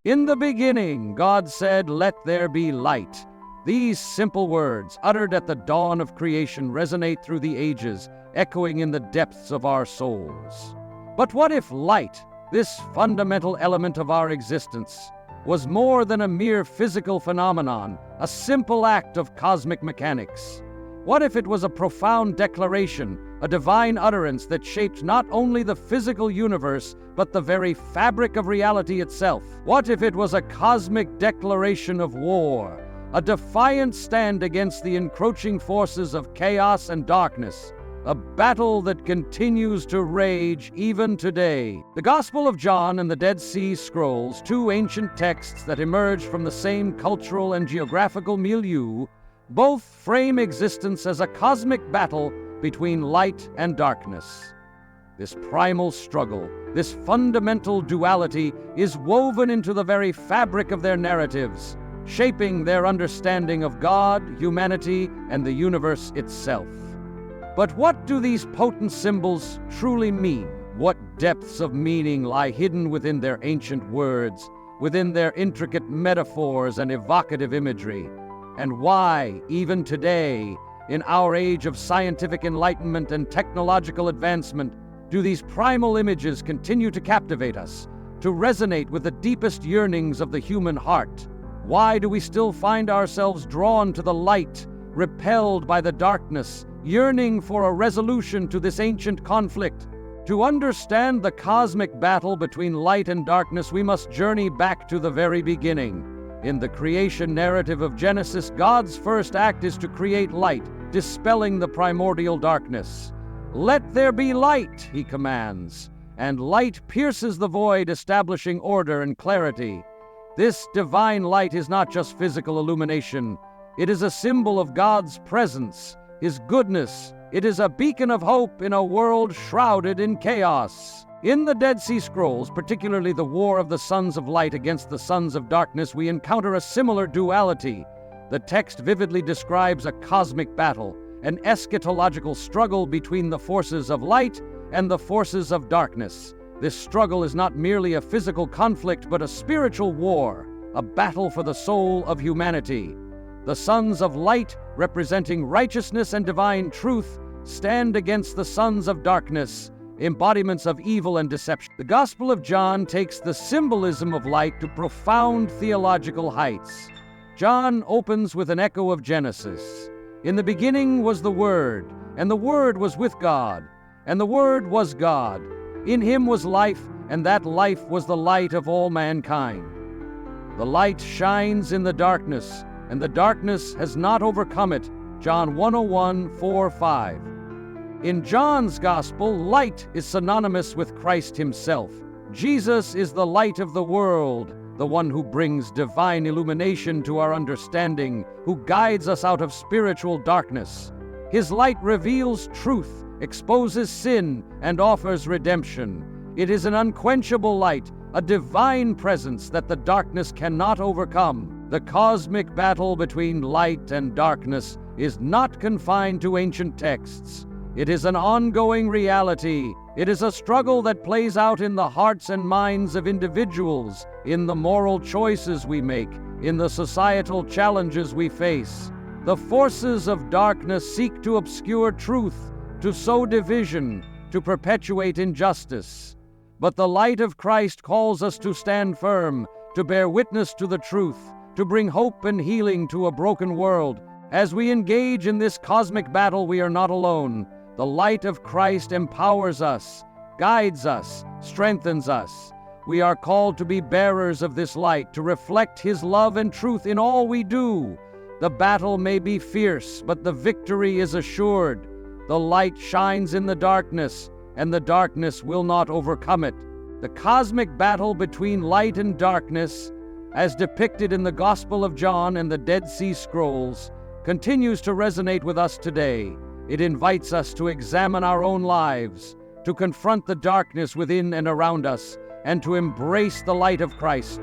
In the beginning, God said, "Let there be light." These simple words, uttered at the dawn of creation, resonate through the ages, echoing in the depths of our souls. But what if light, this fundamental element of our existence, was more than a mere physical phenomenon, a simple act of cosmic mechanics? What if it was a profound declaration, a divine utterance that shaped not only the physical universe, but the very fabric of reality itself? What if it was a cosmic declaration of war, a defiant stand against the encroaching forces of chaos and darkness, a battle that continues to rage even today? The Gospel of John and the Dead Sea Scrolls, two ancient texts that emerged from the same cultural and geographical milieu, both frame existence as a cosmic battle between light and darkness. This primal struggle, this fundamental duality, is woven into the very fabric of their narratives, shaping their understanding of God, humanity, and the universe itself. But what do these potent symbols truly mean? What depths of meaning lie hidden within their ancient words, within their intricate metaphors and evocative imagery? And why, even today, in our age of scientific enlightenment and technological advancement, do these primal images continue to captivate us, to resonate with the deepest yearnings of the human heart? Why do we still find ourselves drawn to the light, repelled by the darkness, yearning for a resolution to this ancient conflict? To understand the cosmic battle between light and darkness, we must journey back to the very beginning. In the creation narrative of Genesis, God's first act is to create light, dispelling the primordial darkness. "Let there be light," he commands, and light pierces the void, establishing order and clarity. This divine light is not just physical illumination. It is a symbol of God's presence, His goodness. It is a beacon of hope in a world shrouded in chaos. In the Dead Sea Scrolls, particularly the war of the sons of light against the sons of darkness, we encounter a similar duality. The text vividly describes a cosmic battle, an eschatological struggle between the forces of light and the forces of darkness. This struggle is not merely a physical conflict, but a spiritual war, a battle for the soul of humanity. The sons of light, representing righteousness and divine truth, stand against the sons of darkness, embodiments of evil and deception. The Gospel of John takes the symbolism of light to profound theological heights. John opens with an echo of Genesis. "In the beginning was the Word, and the Word was with God, and the Word was God. In Him was life, and that life was the light of all mankind. The light shines in the darkness, and the darkness has not overcome it." John 1:4-5. In John's Gospel, light is synonymous with Christ Himself. Jesus is the light of the world, the one who brings divine illumination to our understanding, who guides us out of spiritual darkness. His light reveals truth, exposes sin, and offers redemption. It is an unquenchable light, a divine presence that the darkness cannot overcome. The cosmic battle between light and darkness is not confined to ancient texts. It is an ongoing reality. It is a struggle that plays out in the hearts and minds of individuals, in the moral choices we make, in the societal challenges we face. The forces of darkness seek to obscure truth, to sow division, to perpetuate injustice. But the light of Christ calls us to stand firm, to bear witness to the truth, to bring hope and healing to a broken world. As we engage in this cosmic battle, we are not alone. The light of Christ empowers us, guides us, strengthens us. We are called to be bearers of this light, to reflect His love and truth in all we do. The battle may be fierce, but the victory is assured. The light shines in the darkness, and the darkness will not overcome it. The cosmic battle between light and darkness, as depicted in the Gospel of John and the Dead Sea Scrolls, continues to resonate with us today. It invites us to examine our own lives, to confront the darkness within and around us, and to embrace the light of Christ.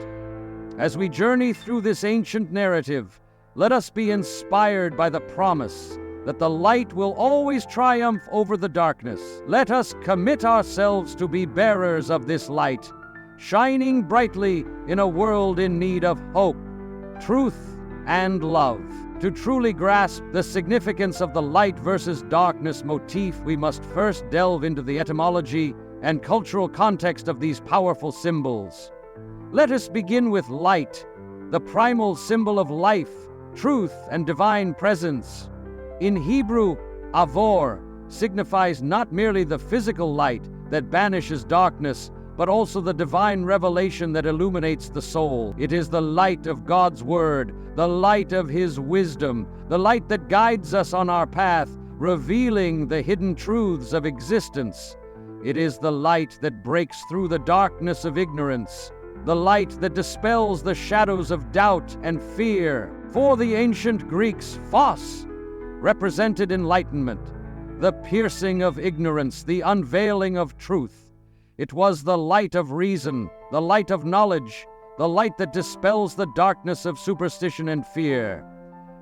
As we journey through this ancient narrative, let us be inspired by the promise that the light will always triumph over the darkness. Let us commit ourselves to be bearers of this light, shining brightly in a world in need of hope, truth, and love. To truly grasp the significance of the light versus darkness motif, we must first delve into the etymology and cultural context of these powerful symbols. Let us begin with light, the primal symbol of life, truth, and divine presence. In Hebrew, avor signifies not merely the physical light that banishes darkness, but also the divine revelation that illuminates the soul. It is the light of God's Word, the light of His wisdom, the light that guides us on our path, revealing the hidden truths of existence. It is the light that breaks through the darkness of ignorance, the light that dispels the shadows of doubt and fear. For the ancient Greeks, phos represented enlightenment, the piercing of ignorance, the unveiling of truth. It was the light of reason, the light of knowledge, the light that dispels the darkness of superstition and fear.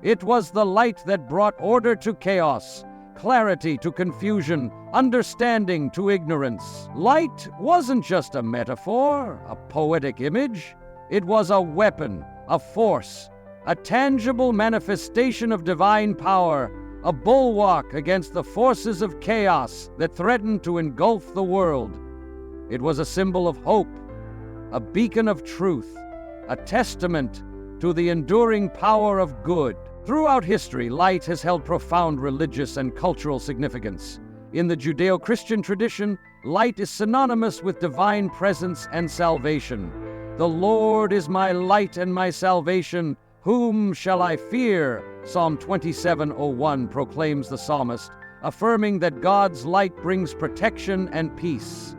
It was the light that brought order to chaos, clarity to confusion, understanding to ignorance. Light wasn't just a metaphor, a poetic image. It was a weapon, a force, a tangible manifestation of divine power, a bulwark against the forces of chaos that threatened to engulf the world. It was a symbol of hope, a beacon of truth, a testament to the enduring power of good. Throughout history, light has held profound religious and cultural significance. In the Judeo-Christian tradition, light is synonymous with divine presence and salvation. The Lord is my light and my salvation. Whom shall I fear? Psalm 27:01 proclaims the psalmist, affirming that God's light brings protection and peace.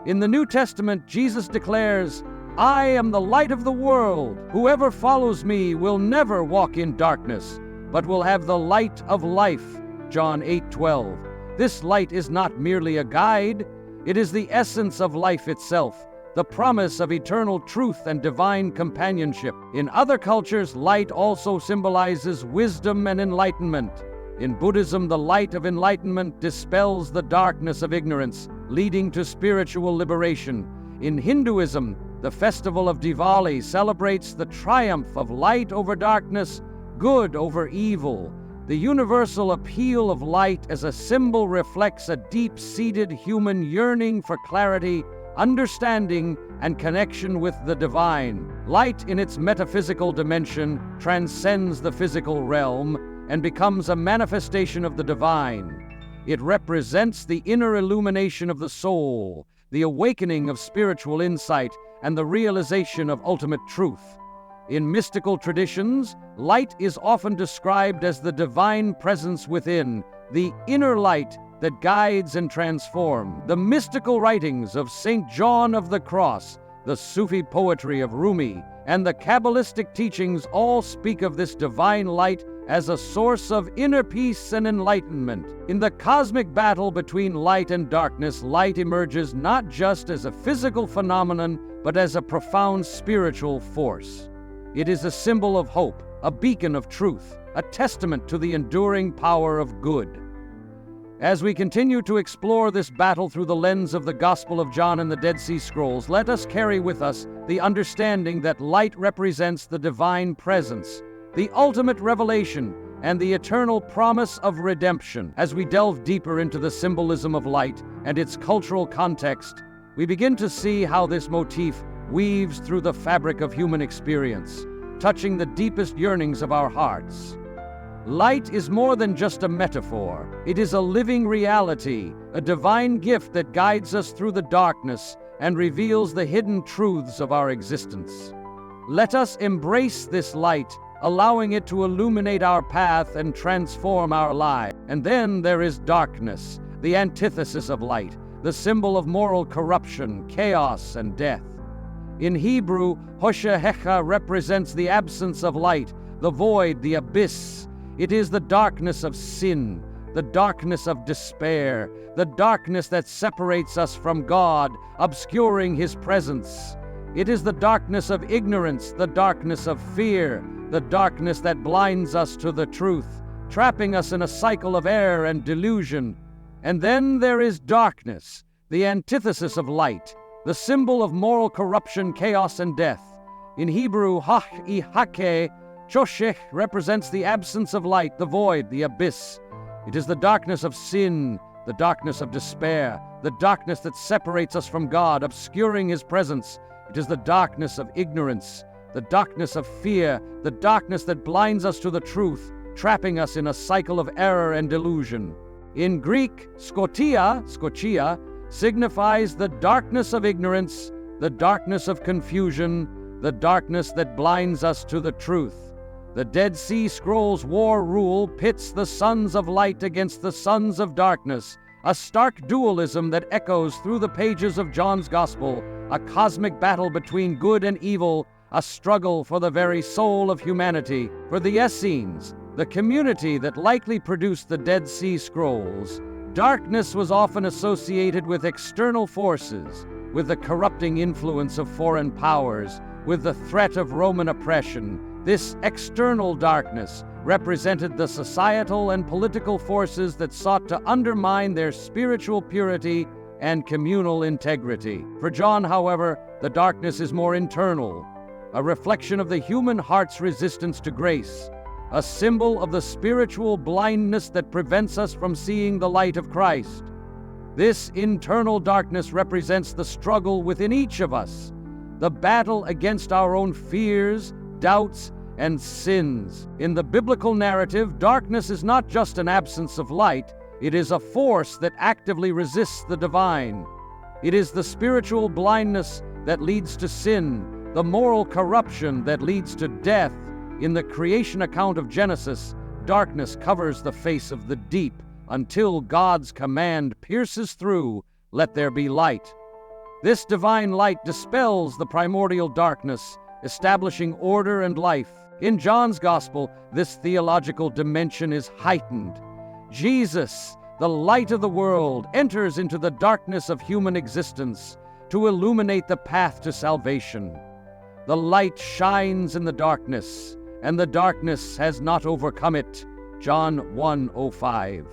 In the New Testament, Jesus declares, I am the light of the world. Whoever follows me will never walk in darkness, but will have the light of life. John 8:12. This light is not merely a guide, it is the essence of life itself, the promise of eternal truth and divine companionship. In other cultures, light also symbolizes wisdom and enlightenment. In Buddhism, the light of enlightenment dispels the darkness of ignorance, leading to spiritual liberation. In Hinduism, the festival of Diwali celebrates the triumph of light over darkness, good over evil. The universal appeal of light as a symbol reflects a deep-seated human yearning for clarity, understanding, and connection with the divine. Light in its metaphysical dimension transcends the physical realm and becomes a manifestation of the divine. It represents the inner illumination of the soul, the awakening of spiritual insight, and the realization of ultimate truth. In mystical traditions, light is often described as the divine presence within, the inner light that guides and transforms. The mystical writings of St. John of the Cross, the Sufi poetry of Rumi, and the Kabbalistic teachings all speak of this divine light as a source of inner peace and enlightenment. In the cosmic battle between light and darkness, light emerges not just as a physical phenomenon, but as a profound spiritual force. It is a symbol of hope, a beacon of truth, a testament to the enduring power of good. As we continue to explore this battle through the lens of the Gospel of John and the Dead Sea Scrolls, let us carry with us the understanding that light represents the divine presence, the ultimate revelation, and the eternal promise of redemption. As we delve deeper into the symbolism of light and its cultural context, we begin to see how this motif weaves through the fabric of human experience, touching the deepest yearnings of our hearts. Light is more than just a metaphor. It is a living reality, a divine gift that guides us through the darkness and reveals the hidden truths of our existence. Let us embrace this light, allowing it to illuminate our path and transform our lives. And then there is darkness, the antithesis of light, the symbol of moral corruption, chaos, and death. In Hebrew, Hoshehecha represents the absence of light, the void, the abyss. It is the darkness of sin, the darkness of despair, the darkness that separates us from God, obscuring His presence. It is the darkness of ignorance, the darkness of fear, the darkness that blinds us to the truth, trapping us in a cycle of error and delusion. And then there is darkness, the antithesis of light, the symbol of moral corruption, chaos, and death. In Hebrew, ha'ihake, choshech represents the absence of light, the void, the abyss. It is the darkness of sin, the darkness of despair, the darkness that separates us from God, obscuring His presence. It is the darkness of ignorance, the darkness of fear, the darkness that blinds us to the truth, trapping us in a cycle of error and delusion. In Greek, skotia signifies the darkness of ignorance, the darkness of confusion, the darkness that blinds us to the truth. The Dead Sea Scrolls war rule pits the sons of light against the sons of darkness, a stark dualism that echoes through the pages of John's Gospel, a cosmic battle between good and evil, a struggle for the very soul of humanity. For the Essenes, the community that likely produced the Dead Sea Scrolls, darkness was often associated with external forces, with the corrupting influence of foreign powers, with the threat of Roman oppression. This external darkness represented the societal and political forces that sought to undermine their spiritual purity and communal integrity. For John, however, the darkness is more internal, a reflection of the human heart's resistance to grace, a symbol of the spiritual blindness that prevents us from seeing the light of Christ. This internal darkness represents the struggle within each of us, the battle against our own fears, doubts, and sins. In the biblical narrative, darkness is not just an absence of light, it is a force that actively resists the divine. It is the spiritual blindness that leads to sin, the moral corruption that leads to death. In the creation account of Genesis, darkness covers the face of the deep until God's command pierces through, "Let there be light." This divine light dispels the primordial darkness, establishing order and life. In John's Gospel, this theological dimension is heightened. Jesus, the light of the world, enters into the darkness of human existence to illuminate the path to salvation. The light shines in the darkness, and the darkness has not overcome it. John 1:05.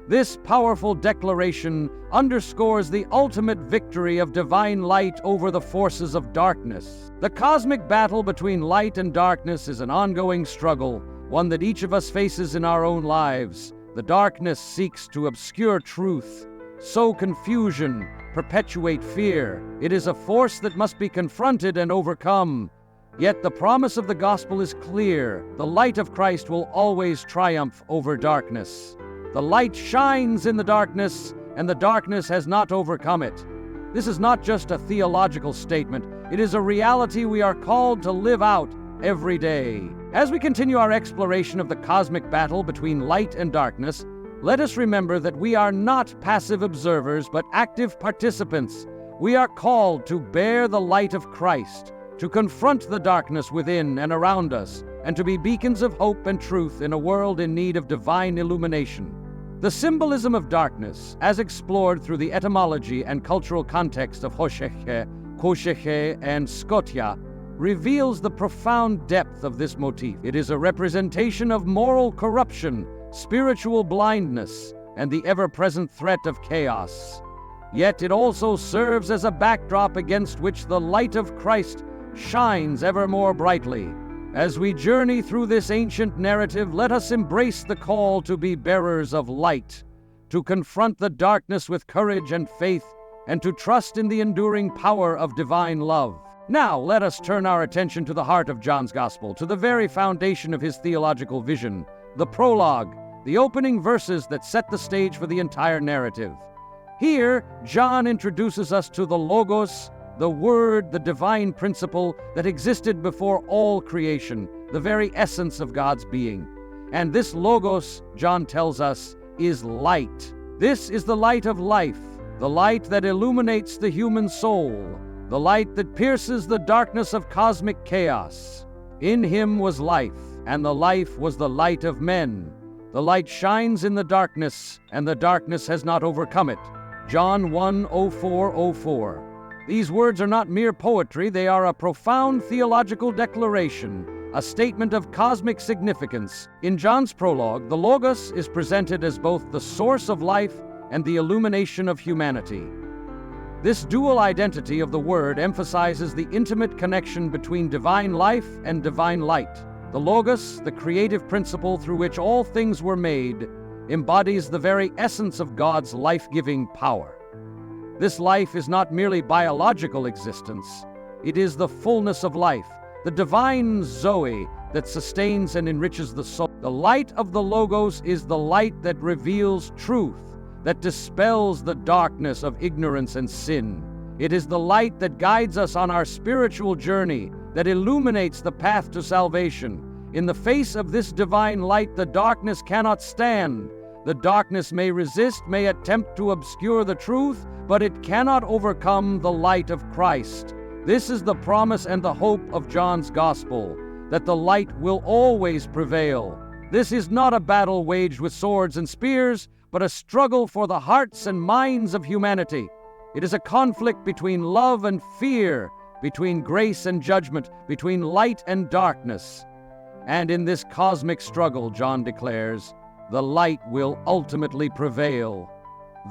This powerful declaration underscores the ultimate victory of divine light over the forces of darkness. The cosmic battle between light and darkness is an ongoing struggle, one that each of us faces in our own lives. The darkness seeks to obscure truth, sow confusion, perpetuate fear. It is a force that must be confronted and overcome. Yet the promise of the gospel is clear. The light of Christ will always triumph over darkness. The light shines in the darkness, and the darkness has not overcome it. This is not just a theological statement. It is a reality we are called to live out every day. As we continue our exploration of the cosmic battle between light and darkness, let us remember that we are not passive observers, but active participants. We are called to bear the light of Christ, to confront the darkness within and around us, and to be beacons of hope and truth in a world in need of divine illumination. The symbolism of darkness, as explored through the etymology and cultural context of hosheche, kosheche, and skotia, reveals the profound depth of this motif. It is a representation of moral corruption, spiritual blindness, and the ever-present threat of chaos. Yet it also serves as a backdrop against which the light of Christ shines ever more brightly. As we journey through this ancient narrative, let us embrace the call to be bearers of light, to confront the darkness with courage and faith, and to trust in the enduring power of divine love. Now, let us turn our attention to the heart of John's Gospel, to the very foundation of his theological vision, the prologue, the opening verses that set the stage for the entire narrative. Here, John introduces us to the Logos, the Word, the divine principle that existed before all creation, the very essence of God's being. And this Logos, John tells us, is light. This is the light of life, the light that illuminates the human soul, the light that pierces the darkness of cosmic chaos. In him was life, and the life was the light of men. The light shines in the darkness, and the darkness has not overcome it. John 1:04. These words are not mere poetry, they are a profound theological declaration, a statement of cosmic significance. In John's prologue, the Logos is presented as both the source of life and the illumination of humanity. This dual identity of the Word emphasizes the intimate connection between divine life and divine light. The Logos, the creative principle through which all things were made, embodies the very essence of God's life-giving power. This life is not merely biological existence. It is the fullness of life, the divine Zoe that sustains and enriches the soul. The light of the Logos is the light that reveals truth, that dispels the darkness of ignorance and sin. It is the light that guides us on our spiritual journey, that illuminates the path to salvation. In the face of this divine light, the darkness cannot stand. The darkness may resist, may attempt to obscure the truth, but it cannot overcome the light of Christ. This is the promise and the hope of John's Gospel, that the light will always prevail. This is not a battle waged with swords and spears, but a struggle for the hearts and minds of humanity. It is a conflict between love and fear, between grace and judgment, between light and darkness. And in this cosmic struggle, John declares, the light will ultimately prevail.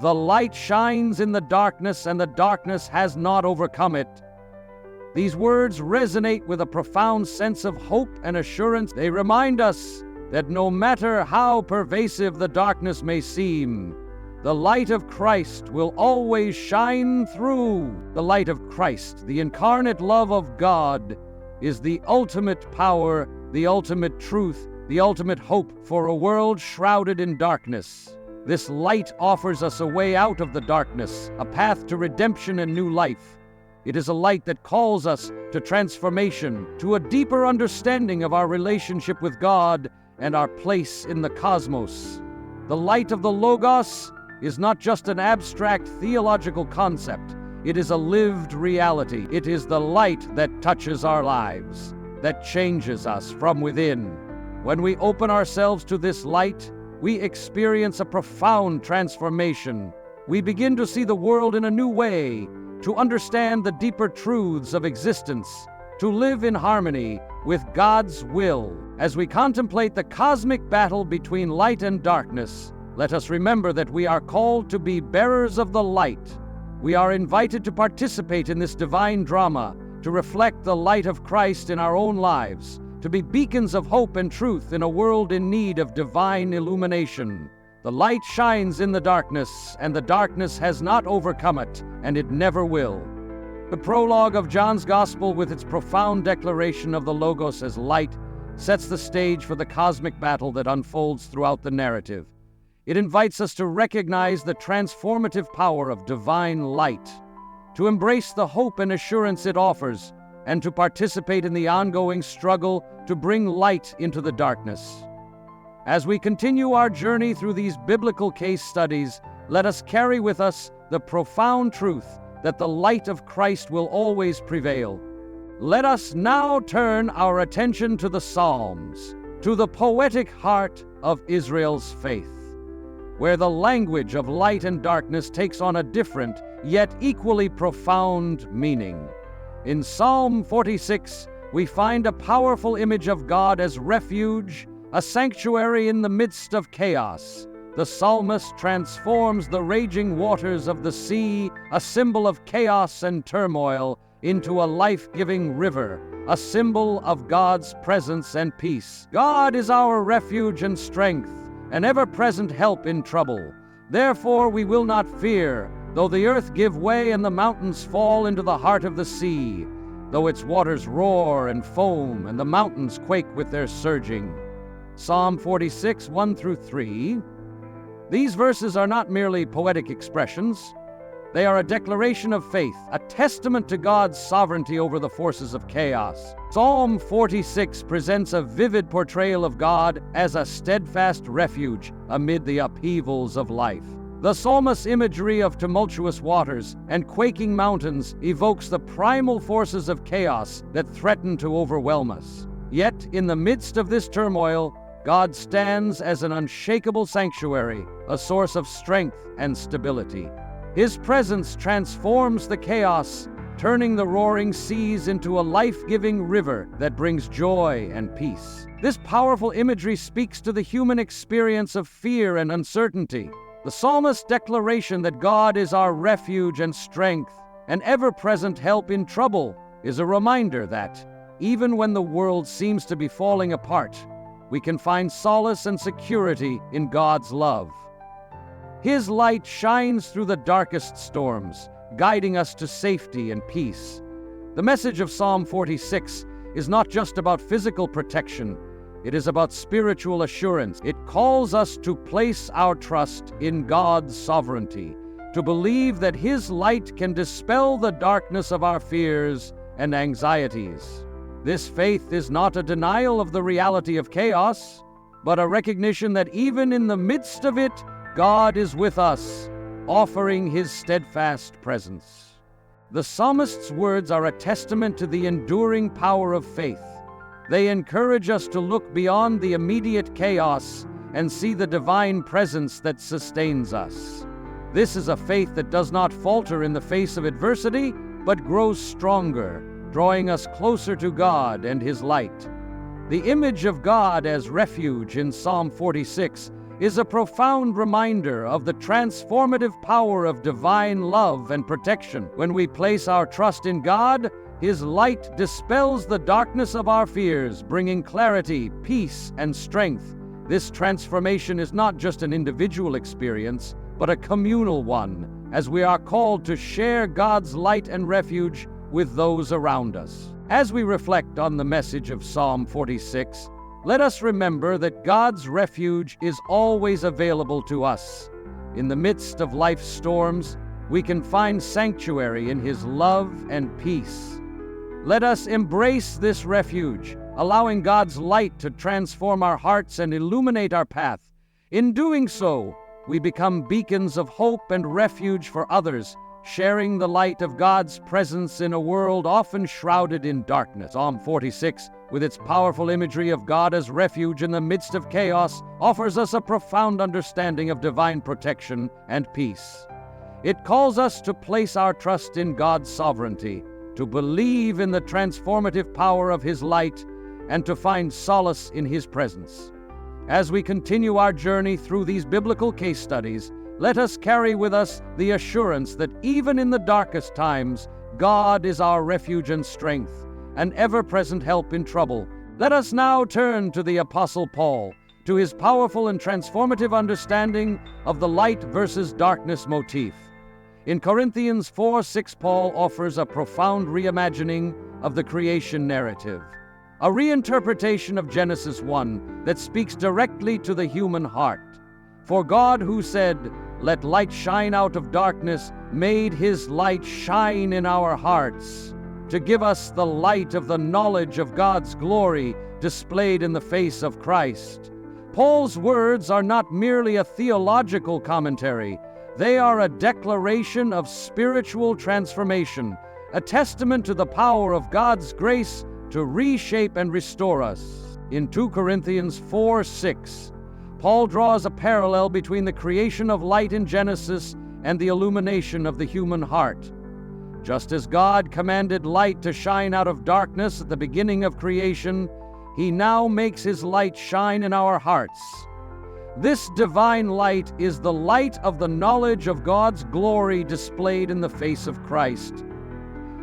The light shines in the darkness, and the darkness has not overcome it. These words resonate with a profound sense of hope and assurance. They remind us that no matter how pervasive the darkness may seem, the light of Christ will always shine through. The light of Christ, the incarnate love of God, is the ultimate power, the ultimate truth, the ultimate hope for a world shrouded in darkness. This light offers us a way out of the darkness, a path to redemption and new life. It is a light that calls us to transformation, to a deeper understanding of our relationship with God and our place in the cosmos. The light of the Logos is not just an abstract theological concept. It is a lived reality. It is the light that touches our lives, that changes us from within. When we open ourselves to this light, we experience a profound transformation. We begin to see the world in a new way, to understand the deeper truths of existence, to live in harmony with God's will. As we contemplate the cosmic battle between light and darkness, let us remember that we are called to be bearers of the light. We are invited to participate in this divine drama, to reflect the light of Christ in our own lives, to be beacons of hope and truth in a world in need of divine illumination. The light shines in the darkness, and the darkness has not overcome it, and it never will. The prologue of John's Gospel, with its profound declaration of the Logos as light, sets the stage for the cosmic battle that unfolds throughout the narrative. It invites us to recognize the transformative power of divine light, to embrace the hope and assurance it offers, and to participate in the ongoing struggle to bring light into the darkness. As we continue our journey through these biblical case studies, let us carry with us the profound truth that the light of Christ will always prevail. Let us now turn our attention to the Psalms, to the poetic heart of Israel's faith, where the language of light and darkness takes on a different, yet equally profound meaning. In Psalm 46, we find a powerful image of God as refuge, a sanctuary in the midst of chaos. The psalmist transforms the raging waters of the sea, a symbol of chaos and turmoil, into a life-giving river, a symbol of God's presence and peace. God is our refuge and strength, an ever-present help in trouble. Therefore we will not fear, though the earth give way and the mountains fall into the heart of the sea, though its waters roar and foam and the mountains quake with their surging. Psalm 46, 1-3. These verses are not merely poetic expressions. They are a declaration of faith, a testament to God's sovereignty over the forces of chaos. Psalm 46 presents a vivid portrayal of God as a steadfast refuge amid the upheavals of life. The psalmist's imagery of tumultuous waters and quaking mountains evokes the primal forces of chaos that threaten to overwhelm us. Yet, in the midst of this turmoil, God stands as an unshakable sanctuary, a source of strength and stability. His presence transforms the chaos, turning the roaring seas into a life-giving river that brings joy and peace. This powerful imagery speaks to the human experience of fear and uncertainty. The psalmist's declaration that God is our refuge and strength, an ever-present help in trouble, is a reminder that, even when the world seems to be falling apart, we can find solace and security in God's love. His light shines through the darkest storms, guiding us to safety and peace. The message of Psalm 46 is not just about physical protection, it is about spiritual assurance. It calls us to place our trust in God's sovereignty, to believe that His light can dispel the darkness of our fears and anxieties. This faith is not a denial of the reality of chaos, but a recognition that even in the midst of it, God is with us, offering His steadfast presence. The psalmist's words are a testament to the enduring power of faith. They encourage us to look beyond the immediate chaos and see the divine presence that sustains us. This is a faith that does not falter in the face of adversity, but grows stronger, drawing us closer to God and His light. The image of God as refuge in Psalm 46 is a profound reminder of the transformative power of divine love and protection. When we place our trust in God, His light dispels the darkness of our fears, bringing clarity, peace, and strength. This transformation is not just an individual experience, but a communal one, as we are called to share God's light and refuge with those around us. As we reflect on the message of Psalm 46, let us remember that God's refuge is always available to us. In the midst of life's storms, we can find sanctuary in His love and peace. Let us embrace this refuge, allowing God's light to transform our hearts and illuminate our path. In doing so, we become beacons of hope and refuge for others, sharing the light of God's presence in a world often shrouded in darkness. Psalm 46, with its powerful imagery of God as refuge in the midst of chaos, offers us a profound understanding of divine protection and peace. It calls us to place our trust in God's sovereignty, to believe in the transformative power of His light, and to find solace in His presence. As we continue our journey through these biblical case studies, let us carry with us the assurance that even in the darkest times, God is our refuge and strength, an ever-present help in trouble. Let us now turn to the Apostle Paul, to his powerful and transformative understanding of the light versus darkness motif. In Corinthians 4:6, Paul offers a profound reimagining of the creation narrative, a reinterpretation of Genesis 1 that speaks directly to the human heart. For God, who said, "Let light shine out of darkness," made His light shine in our hearts, to give us the light of the knowledge of God's glory displayed in the face of Christ. Paul's words are not merely a theological commentary. They are a declaration of spiritual transformation, a testament to the power of God's grace to reshape and restore us. In 2 Corinthians 4:6, Paul draws a parallel between the creation of light in Genesis and the illumination of the human heart. Just as God commanded light to shine out of darkness at the beginning of creation, He now makes His light shine in our hearts. This divine light is the light of the knowledge of God's glory displayed in the face of Christ.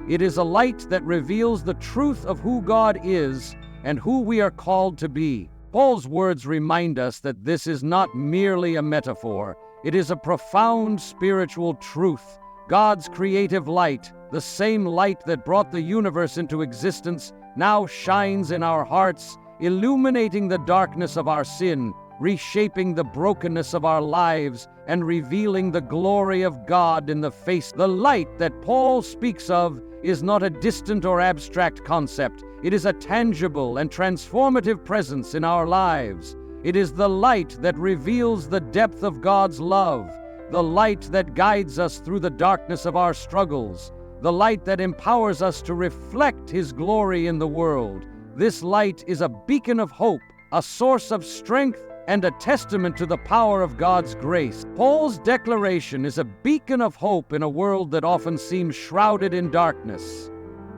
It is a light that reveals the truth of who God is and who we are called to be. Paul's words remind us that this is not merely a metaphor. It is a profound spiritual truth. God's creative light, the same light that brought the universe into existence, now shines in our hearts, illuminating the darkness of our sin, reshaping the brokenness of our lives, and revealing the glory of God in the face. The light that Paul speaks of is not a distant or abstract concept. It is a tangible and transformative presence in our lives. It is the light that reveals the depth of God's love, the light that guides us through the darkness of our struggles, the light that empowers us to reflect His glory in the world. This light is a beacon of hope, a source of strength, and a testament to the power of God's grace. Paul's declaration is a beacon of hope in a world that often seems shrouded in darkness.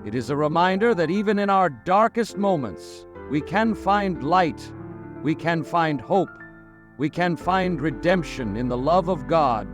It is a reminder that even in our darkest moments, we can find light, we can find hope, we can find redemption in the love of God.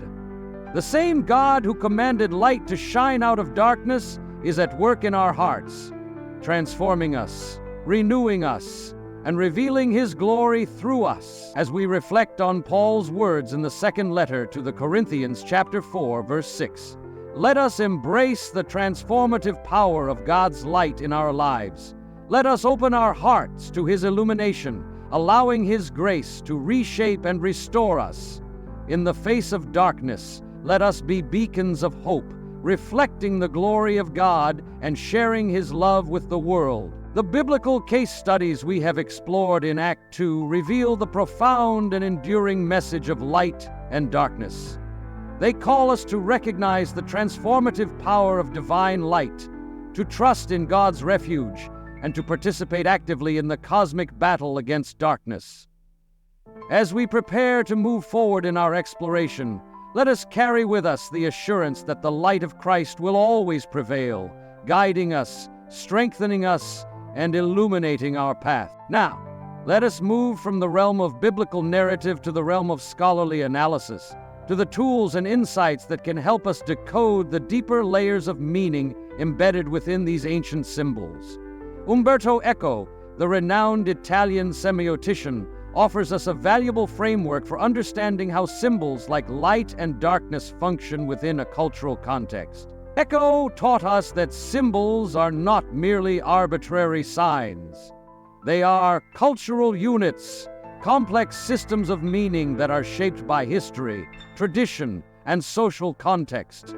The same God who commanded light to shine out of darkness is at work in our hearts, transforming us, renewing us, and revealing His glory through us. As we reflect on Paul's words in the second letter to the Corinthians, chapter 4, verse 6, let us embrace the transformative power of God's light in our lives. Let us open our hearts to His illumination, allowing His grace to reshape and restore us. In the face of darkness, let us be beacons of hope, reflecting the glory of God and sharing His love with the world. The biblical case studies we have explored in Act 2 reveal the profound and enduring message of light and darkness. They call us to recognize the transformative power of divine light, to trust in God's refuge, and to participate actively in the cosmic battle against darkness. As we prepare to move forward in our exploration, let us carry with us the assurance that the light of Christ will always prevail, guiding us, strengthening us, and illuminating our path. Now, let us move from the realm of biblical narrative to the realm of scholarly analysis, to the tools and insights that can help us decode the deeper layers of meaning embedded within these ancient symbols. Umberto Eco, the renowned Italian semiotician, offers us a valuable framework for understanding how symbols like light and darkness function within a cultural context. Eco taught us that symbols are not merely arbitrary signs. They are cultural units, complex systems of meaning that are shaped by history, tradition, and social context.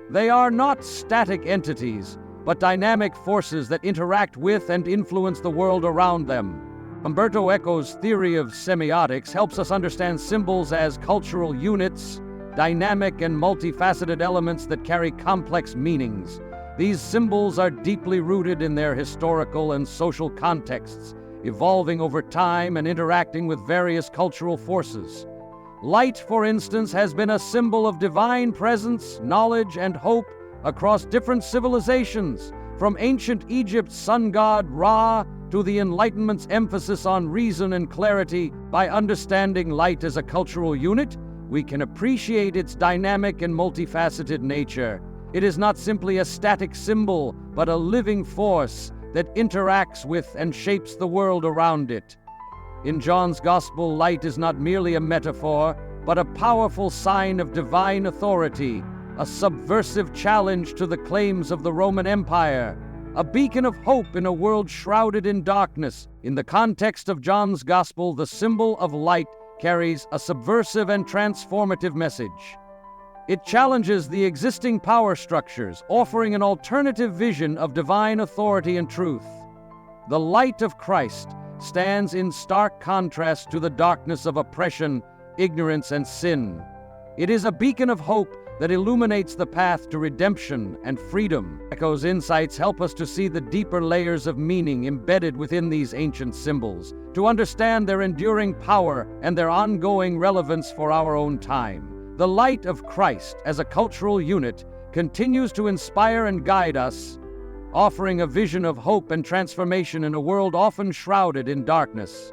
They are not static entities, but dynamic forces that interact with and influence the world around them. Umberto Eco's theory of semiotics helps us understand symbols as cultural units, dynamic and multifaceted elements that carry complex meanings. These symbols are deeply rooted in their historical and social contexts, evolving over time and interacting with various cultural forces. Light, for instance, has been a symbol of divine presence, knowledge, and hope across different civilizations, from ancient Egypt's sun god Ra to the Enlightenment's emphasis on reason and clarity. By understanding light as a cultural unit, we can appreciate its dynamic and multifaceted nature. It is not simply a static symbol, but a living force that interacts with and shapes the world around it. In John's Gospel, light is not merely a metaphor, but a powerful sign of divine authority, a subversive challenge to the claims of the Roman Empire, a beacon of hope in a world shrouded in darkness. In the context of John's Gospel, the symbol of light carries a subversive and transformative message. It challenges the existing power structures, offering an alternative vision of divine authority and truth. The light of Christ stands in stark contrast to the darkness of oppression, ignorance, and sin. It is a beacon of hope that illuminates the path to redemption and freedom. Eco's insights help us to see the deeper layers of meaning embedded within these ancient symbols, to understand their enduring power and their ongoing relevance for our own time. The light of Christ as a cultural unit continues to inspire and guide us, offering a vision of hope and transformation in a world often shrouded in darkness.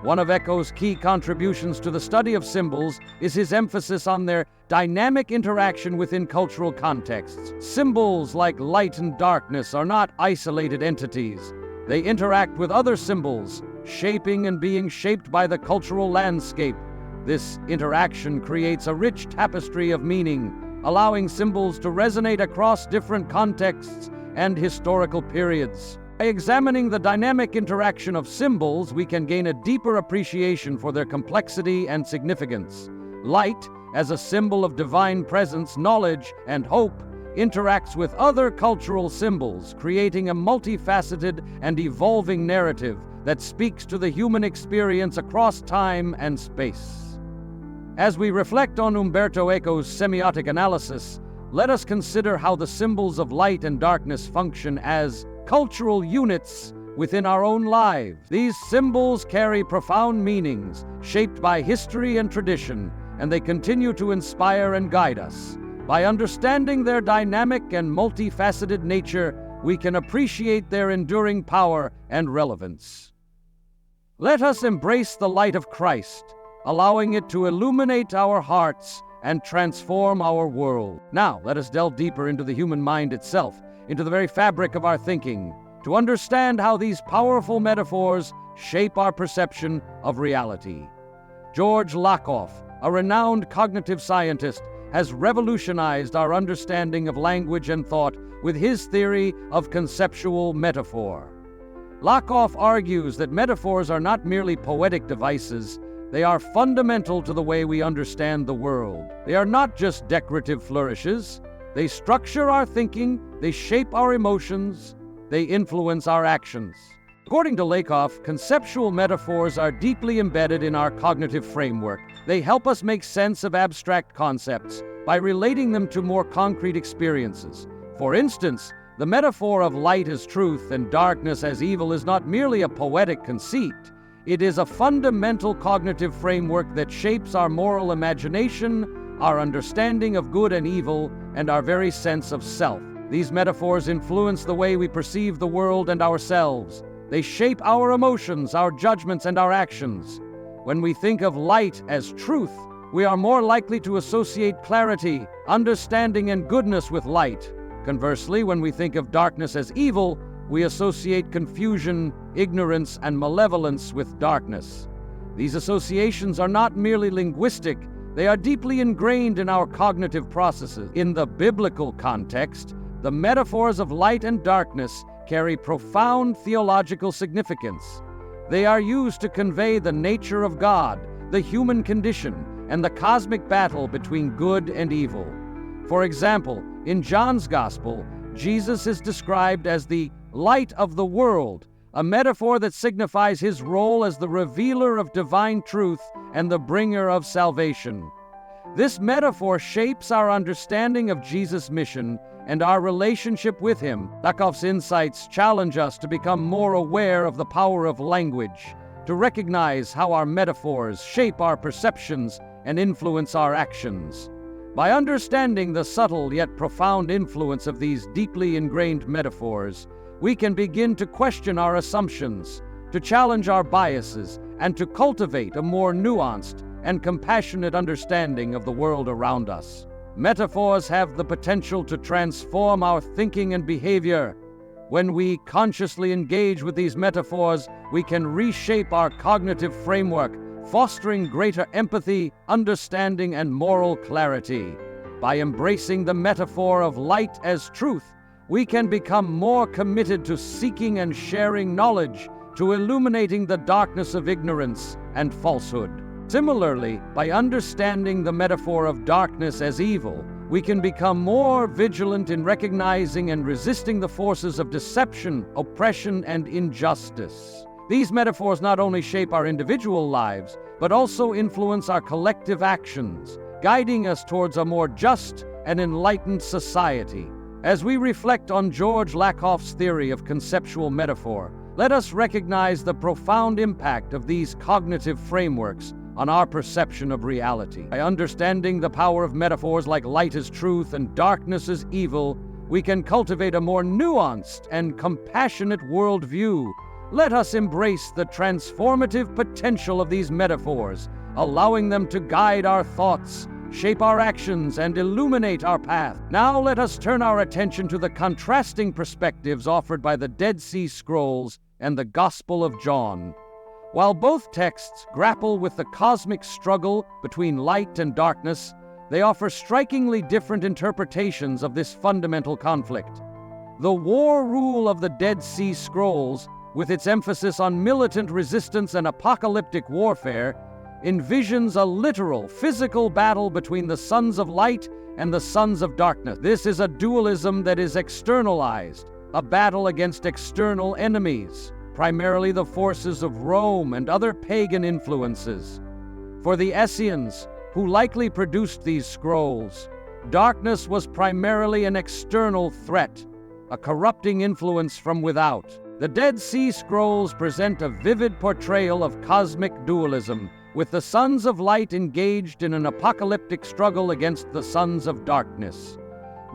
One of Eco's key contributions to the study of symbols is his emphasis on their dynamic interaction within cultural contexts. Symbols like light and darkness are not isolated entities. They interact with other symbols, shaping and being shaped by the cultural landscape. This interaction creates a rich tapestry of meaning, allowing symbols to resonate across different contexts and historical periods. By examining the dynamic interaction of symbols, we can gain a deeper appreciation for their complexity and significance. Light, as a symbol of divine presence, knowledge, and hope, interacts with other cultural symbols, creating a multifaceted and evolving narrative that speaks to the human experience across time and space. As we reflect on Umberto Eco's semiotic analysis, let us consider how the symbols of light and darkness function as cultural units within our own lives. These symbols carry profound meanings, shaped by history and tradition, and they continue to inspire and guide us. By understanding their dynamic and multifaceted nature, we can appreciate their enduring power and relevance. Let us embrace the light of Christ, allowing it to illuminate our hearts and transform our world. Now, let us delve deeper into the human mind itself, into the very fabric of our thinking, to understand how these powerful metaphors shape our perception of reality. George Lakoff, a renowned cognitive scientist, has revolutionized our understanding of language and thought with his theory of conceptual metaphor. Lakoff argues that metaphors are not merely poetic devices, they are fundamental to the way we understand the world. They are not just decorative flourishes. They structure our thinking, they shape our emotions, they influence our actions. According to Lakoff, conceptual metaphors are deeply embedded in our cognitive framework. They help us make sense of abstract concepts by relating them to more concrete experiences. For instance, the metaphor of light as truth and darkness as evil is not merely a poetic conceit. It is a fundamental cognitive framework that shapes our moral imagination, our understanding of good and evil, and our very sense of self. These metaphors influence the way we perceive the world and ourselves. They shape our emotions, our judgments, and our actions. When we think of light as truth, we are more likely to associate clarity, understanding, and goodness with light. Conversely, when we think of darkness as evil, we associate confusion, ignorance, and malevolence with darkness. These associations are not merely linguistic, they are deeply ingrained in our cognitive processes. In the biblical context, the metaphors of light and darkness carry profound theological significance. They are used to convey the nature of God, the human condition, and the cosmic battle between good and evil. For example, in John's Gospel, Jesus is described as the light of the world, a metaphor that signifies his role as the revealer of divine truth and the bringer of salvation. This metaphor shapes our understanding of Jesus' mission and our relationship with him. Lakoff's insights challenge us to become more aware of the power of language, to recognize how our metaphors shape our perceptions and influence our actions. By understanding the subtle yet profound influence of these deeply ingrained metaphors, we can begin to question our assumptions, to challenge our biases, and to cultivate a more nuanced and compassionate understanding of the world around us. Metaphors have the potential to transform our thinking and behavior. When we consciously engage with these metaphors, we can reshape our cognitive framework, fostering greater empathy, understanding, and moral clarity. By embracing the metaphor of light as truth, we can become more committed to seeking and sharing knowledge, to illuminating the darkness of ignorance and falsehood. Similarly, by understanding the metaphor of darkness as evil, we can become more vigilant in recognizing and resisting the forces of deception, oppression, and injustice. These metaphors not only shape our individual lives, but also influence our collective actions, guiding us towards a more just and enlightened society. As we reflect on George Lakoff's theory of conceptual metaphor, let us recognize the profound impact of these cognitive frameworks on our perception of reality. By understanding the power of metaphors like light as truth and darkness as evil, we can cultivate a more nuanced and compassionate worldview. Let us embrace the transformative potential of these metaphors, allowing them to guide our thoughts, shape our actions, and illuminate our path. Now let us turn our attention to the contrasting perspectives offered by the Dead Sea Scrolls and the Gospel of John. While both texts grapple with the cosmic struggle between light and darkness, they offer strikingly different interpretations of this fundamental conflict. The war rule of the Dead Sea Scrolls, with its emphasis on militant resistance and apocalyptic warfare, envisions a literal, physical battle between the sons of light and the sons of darkness. This is a dualism that is externalized, a battle against external enemies, primarily the forces of Rome and other pagan influences. For the Essenes, who likely produced these scrolls, darkness was primarily an external threat, a corrupting influence from without. The Dead Sea Scrolls present a vivid portrayal of cosmic dualism, with the sons of light engaged in an apocalyptic struggle against the sons of darkness.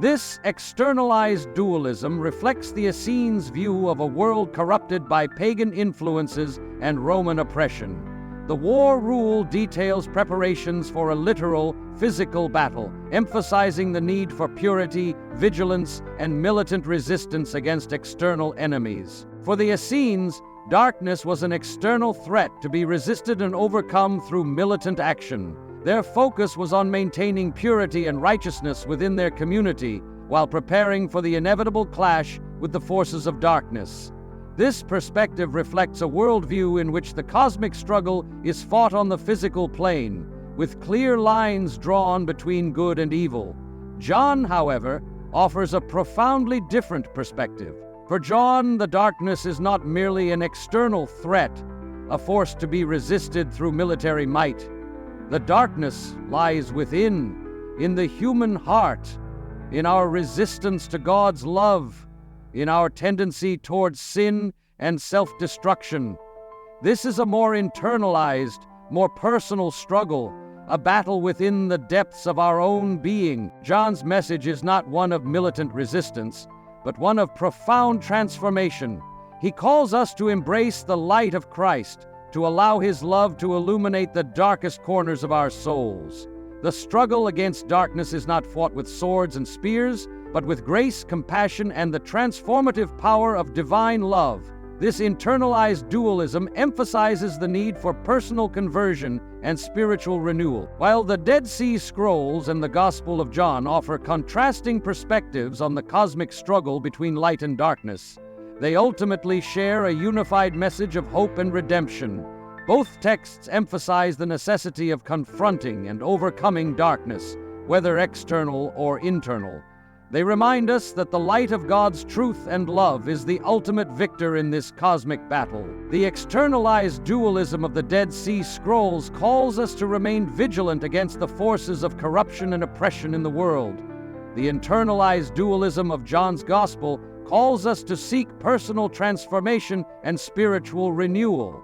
This externalized dualism reflects the Essenes' view of a world corrupted by pagan influences and Roman oppression. The war rule details preparations for a literal, physical battle, emphasizing the need for purity, vigilance, and militant resistance against external enemies. For the Essenes, darkness was an external threat to be resisted and overcome through militant action. Their focus was on maintaining purity and righteousness within their community, while preparing for the inevitable clash with the forces of darkness. This perspective reflects a worldview in which the cosmic struggle is fought on the physical plane, with clear lines drawn between good and evil. John, however, offers a profoundly different perspective. For John, the darkness is not merely an external threat, a force to be resisted through military might. The darkness lies within, in the human heart, in our resistance to God's love, in our tendency towards sin and self-destruction. This is a more internalized, more personal struggle, a battle within the depths of our own being. John's message is not one of militant resistance, but one of profound transformation. He calls us to embrace the light of Christ, to allow His love to illuminate the darkest corners of our souls. The struggle against darkness is not fought with swords and spears, but with grace, compassion, and the transformative power of divine love. This internalized dualism emphasizes the need for personal conversion and spiritual renewal. While the Dead Sea Scrolls and the Gospel of John offer contrasting perspectives on the cosmic struggle between light and darkness, they ultimately share a unified message of hope and redemption. Both texts emphasize the necessity of confronting and overcoming darkness, whether external or internal. They remind us that the light of God's truth and love is the ultimate victor in this cosmic battle. The externalized dualism of the Dead Sea Scrolls calls us to remain vigilant against the forces of corruption and oppression in the world. The internalized dualism of John's Gospel calls us to seek personal transformation and spiritual renewal.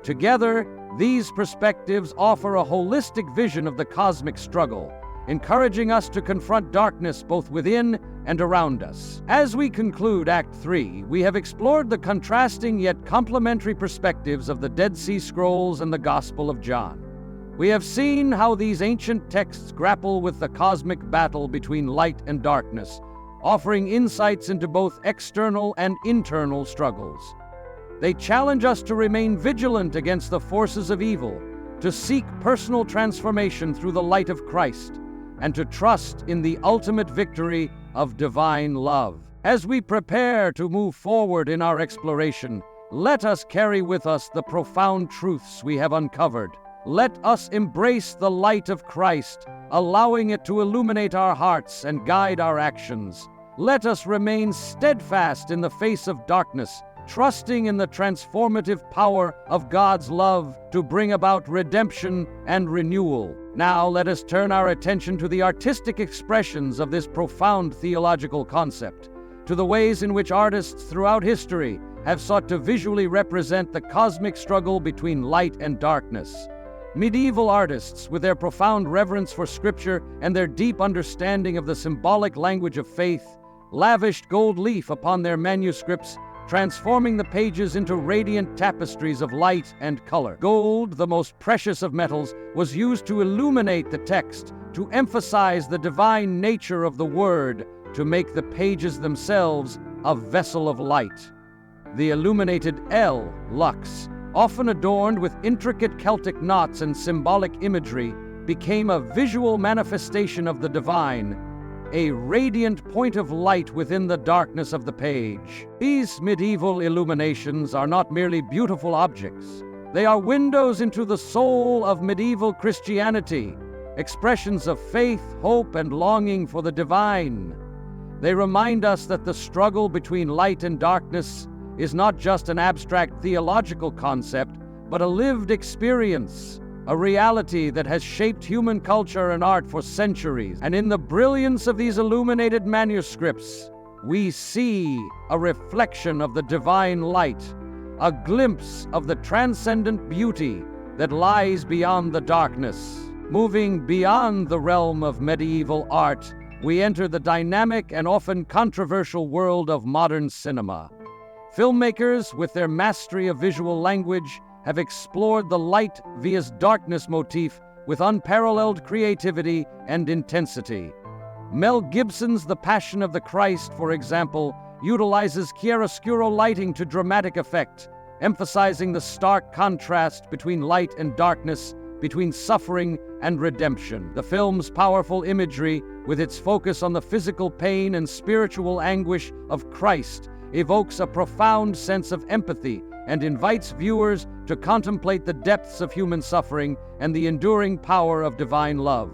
Together, these perspectives offer a holistic vision of the cosmic struggle, encouraging us to confront darkness both within and around us. As we conclude Act 3, we have explored the contrasting yet complementary perspectives of the Dead Sea Scrolls and the Gospel of John. We have seen how these ancient texts grapple with the cosmic battle between light and darkness, offering insights into both external and internal struggles. They challenge us to remain vigilant against the forces of evil, to seek personal transformation through the light of Christ, and to trust in the ultimate victory of divine love. As we prepare to move forward in our exploration, let us carry with us the profound truths we have uncovered. Let us embrace the light of Christ, allowing it to illuminate our hearts and guide our actions. Let us remain steadfast in the face of darkness, trusting in the transformative power of God's love to bring about redemption and renewal. Now let us turn our attention to the artistic expressions of this profound theological concept, to the ways in which artists throughout history have sought to visually represent the cosmic struggle between light and darkness. Medieval artists, with their profound reverence for Scripture and their deep understanding of the symbolic language of faith, lavished gold leaf upon their manuscripts, transforming the pages into radiant tapestries of light and color. Gold, the most precious of metals, was used to illuminate the text, to emphasize the divine nature of the Word, to make the pages themselves a vessel of light. The illuminated L, lux, often adorned with intricate Celtic knots and symbolic imagery, became a visual manifestation of the divine, a radiant point of light within the darkness of the page. These medieval illuminations are not merely beautiful objects. They are windows into the soul of medieval Christianity, expressions of faith, hope, and longing for the divine. They remind us that the struggle between light and darkness is not just an abstract theological concept, but a lived experience, a reality that has shaped human culture and art for centuries. And in the brilliance of these illuminated manuscripts, we see a reflection of the divine light, a glimpse of the transcendent beauty that lies beyond the darkness. Moving beyond the realm of medieval art, we enter the dynamic and often controversial world of modern cinema. Filmmakers, with their mastery of visual language, have explored the light vs darkness motif with unparalleled creativity and intensity. Mel Gibson's The Passion of the Christ, for example, utilizes chiaroscuro lighting to dramatic effect, emphasizing the stark contrast between light and darkness, between suffering and redemption. The film's powerful imagery, with its focus on the physical pain and spiritual anguish of Christ, evokes a profound sense of empathy and invites viewers to contemplate the depths of human suffering and the enduring power of divine love.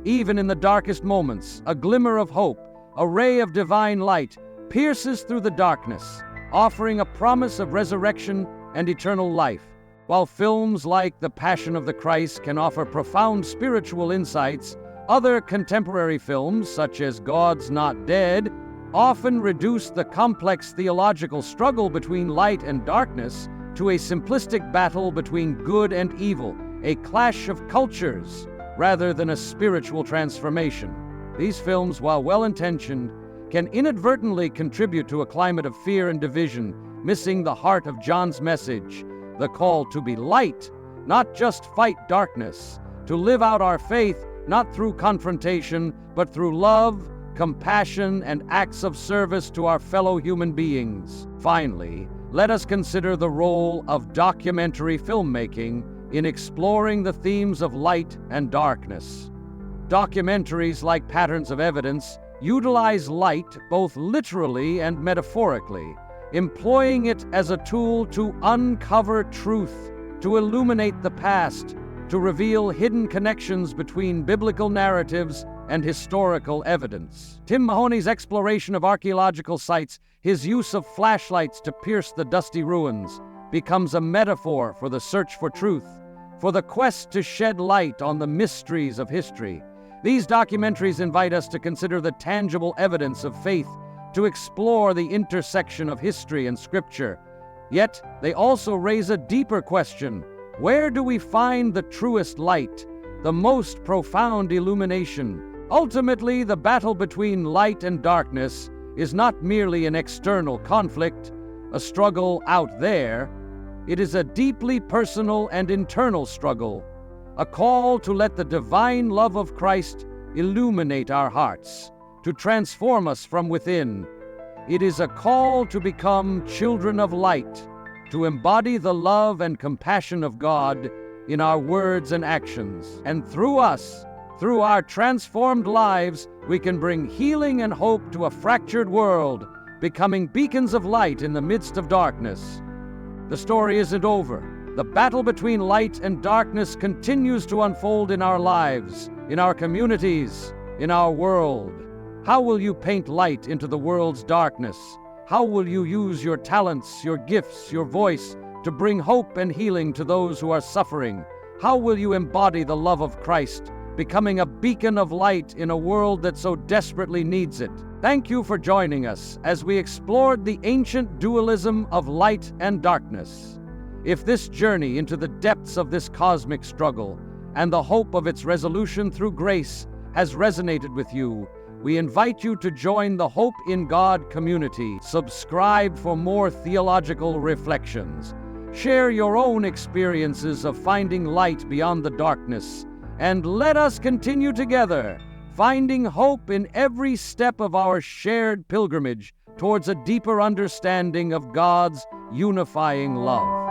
Even in the darkest moments, a glimmer of hope, a ray of divine light, pierces through the darkness, offering a promise of resurrection and eternal life. While films like The Passion of the Christ can offer profound spiritual insights, other contemporary films, such as God's Not Dead, often reduce the complex theological struggle between light and darkness to a simplistic battle between good and evil, a clash of cultures, rather than a spiritual transformation. These films, while well-intentioned, can inadvertently contribute to a climate of fear and division, missing the heart of John's message, the call to be light, not just fight darkness, to live out our faith not through confrontation, but through love, compassion, and acts of service to our fellow human beings. Finally, let us consider the role of documentary filmmaking in exploring the themes of light and darkness. Documentaries like Patterns of Evidence utilize light both literally and metaphorically, employing it as a tool to uncover truth, to illuminate the past, to reveal hidden connections between biblical narratives and historical evidence. Tim Mahoney's exploration of archaeological sites, his use of flashlights to pierce the dusty ruins, becomes a metaphor for the search for truth, for the quest to shed light on the mysteries of history. These documentaries invite us to consider the tangible evidence of faith, to explore the intersection of history and scripture. Yet, they also raise a deeper question: where do we find the truest light, the most profound illumination? Ultimately, the battle between light and darkness is not merely an external conflict, a struggle out there. It is a deeply personal and internal struggle, a call to let the divine love of Christ illuminate our hearts, to transform us from within. It is a call to become children of light, to embody the love and compassion of God in our words and actions. And through us, through our transformed lives, we can bring healing and hope to a fractured world, becoming beacons of light in the midst of darkness. The story isn't over. The battle between light and darkness continues to unfold in our lives, in our communities, in our world. How will you paint light into the world's darkness? How will you use your talents, your gifts, your voice to bring hope and healing to those who are suffering? How will you embody the love of Christ, becoming a beacon of light in a world that so desperately needs it? Thank you for joining us as we explored the ancient dualism of light and darkness. If this journey into the depths of this cosmic struggle and the hope of its resolution through grace has resonated with you, we invite you to join the Hope in God community. Subscribe for more theological reflections. Share your own experiences of finding light beyond the darkness, and let us continue together, finding hope in every step of our shared pilgrimage towards a deeper understanding of God's unifying love.